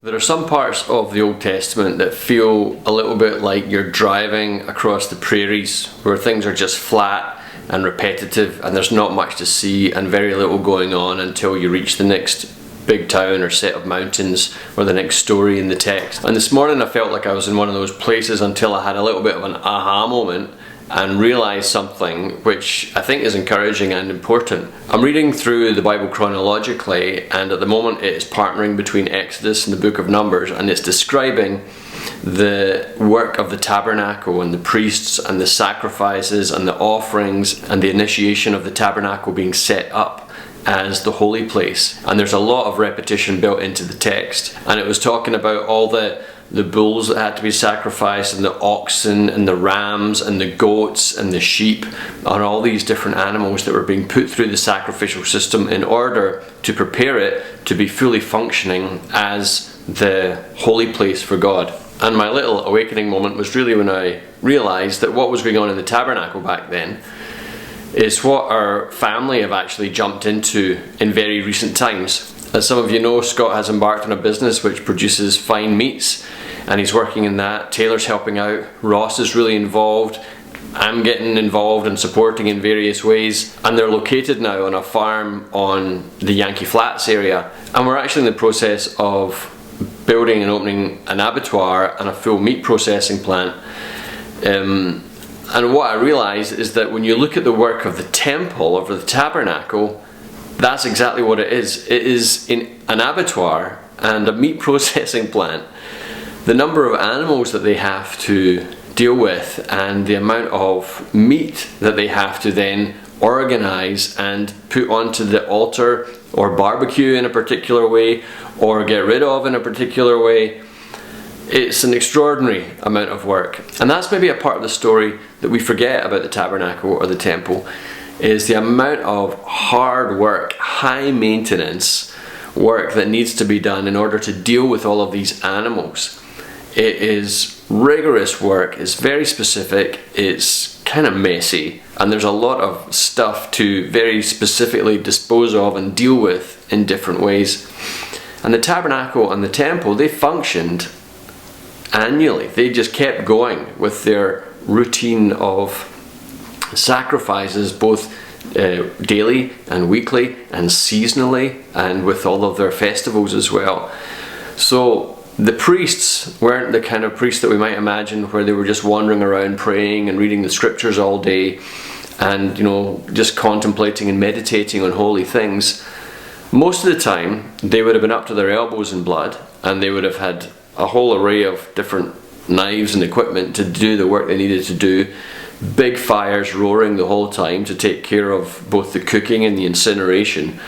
There are some parts of the Old Testament that feel a little bit like you're driving across the prairies where things are just flat and repetitive and there's not much to see and very little going on until you reach the next big town or set of mountains or the next story in the text. And this morning I felt like I was in one of those places until I had a little bit of an aha moment and realised something which I think is encouraging and important. I'm reading through the Bible chronologically, and at the moment it is partnering between Exodus and the book of Numbers, and it's describing the work of the tabernacle and the priests and the sacrifices and the offerings and the initiation of the tabernacle being set up as the holy place. And there's a lot of repetition built into the text, and it was talking about all the bulls that had to be sacrificed, and the oxen and the rams and the goats and the sheep, and all these different animals that were being put through the sacrificial system in order to prepare it to be fully functioning as the holy place for God. And my little awakening moment was really when I realised that what was going on in the tabernacle back then is what our family have actually jumped into in very recent times. As some of you know, Scott has embarked on a business which produces fine meats, and he's working in that. Taylor's helping out. Ross is really involved. I'm getting involved and supporting in various ways, and they're located now on a farm on the Yankee Flats area, and we're actually in the process of building and opening an abattoir and a full meat processing plant. And what I realised is that when you look at the work of the temple or the tabernacle, that's exactly what it is. It is in an abattoir and a meat processing plant. The number of animals that they have to deal with and the amount of meat that they have to then organise and put onto the altar or barbecue in a particular way or get rid of in a particular way, it's an extraordinary amount of work. And that's maybe a part of the story that we forget about the tabernacle or the temple, is the amount of hard work, high maintenance work that needs to be done in order to deal with all of these animals. It is rigorous work, it's very specific, it's kind of messy, and there's a lot of stuff to very specifically dispose of and deal with in different ways. And the tabernacle and the temple, they functioned annually. They just kept going with their routine of sacrifices, both daily and weekly and seasonally, and with all of their festivals as well. So the priests weren't the kind of priests that we might imagine, where they were just wandering around praying and reading the scriptures all day and, just contemplating and meditating on holy things. Most of the time they would have been up to their elbows in blood, and they would have had a whole array of different knives and equipment to do the work they needed to do. Big fires roaring the whole time to take care of both the cooking and the incineration.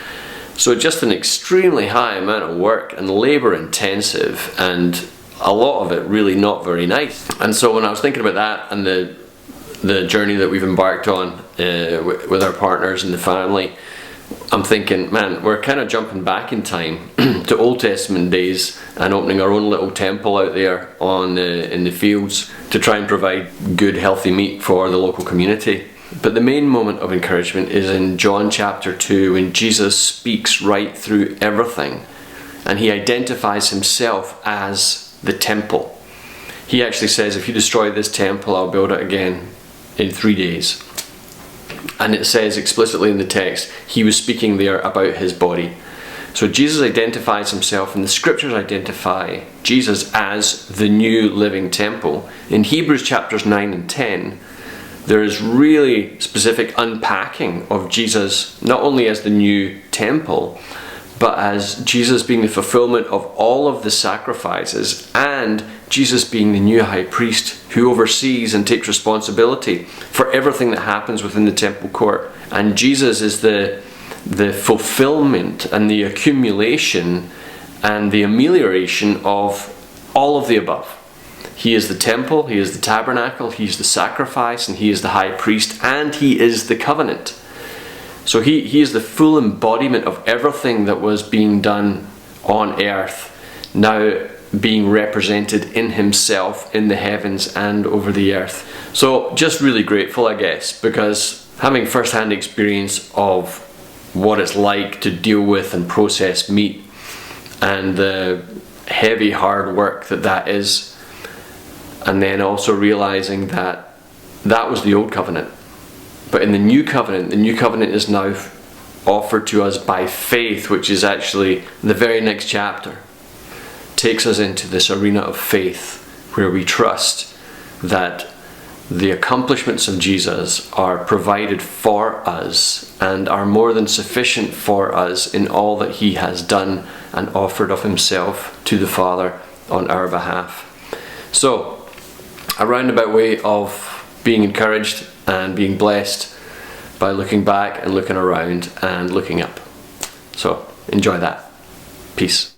So just an extremely high amount of work and labour intensive, and a lot of it really not very nice. And so when I was thinking about that and the journey that we've embarked on with our partners and the family, I'm thinking, man, we're kind of jumping back in time to Old Testament days and opening our own little temple out there in the fields to try and provide good, healthy meat for the local community. But the main moment of encouragement is in John chapter 2, when Jesus speaks right through everything, and he identifies himself as the temple. He actually says, if you destroy this temple, I'll build it again in 3 days. And it says explicitly in the text, he was speaking there about his body. So Jesus identifies himself, and the scriptures identify Jesus as the new living temple. In Hebrews chapters 9 and 10, there is really specific unpacking of Jesus, not only as the new temple, but as Jesus being the fulfillment of all of the sacrifices, and Jesus being the new high priest who oversees and takes responsibility for everything that happens within the temple court. And Jesus is the fulfillment and the accumulation and the amelioration of all of the above. He is the temple, he is the tabernacle, he is the sacrifice, and he is the high priest, and he is the covenant. So he is the full embodiment of everything that was being done on earth, now being represented in himself in the heavens and over the earth. So just really grateful, I guess, because having first-hand experience of what it's like to deal with and process meat, and the heavy, hard work that is, and then also realizing that that was the old covenant. But in the new covenant is now offered to us by faith, which is actually the very next chapter. Takes us into this arena of faith where we trust that the accomplishments of Jesus are provided for us and are more than sufficient for us in all that he has done and offered of himself to the Father on our behalf. So, a roundabout way of being encouraged and being blessed by looking back and looking around and looking up. So, enjoy that. Peace.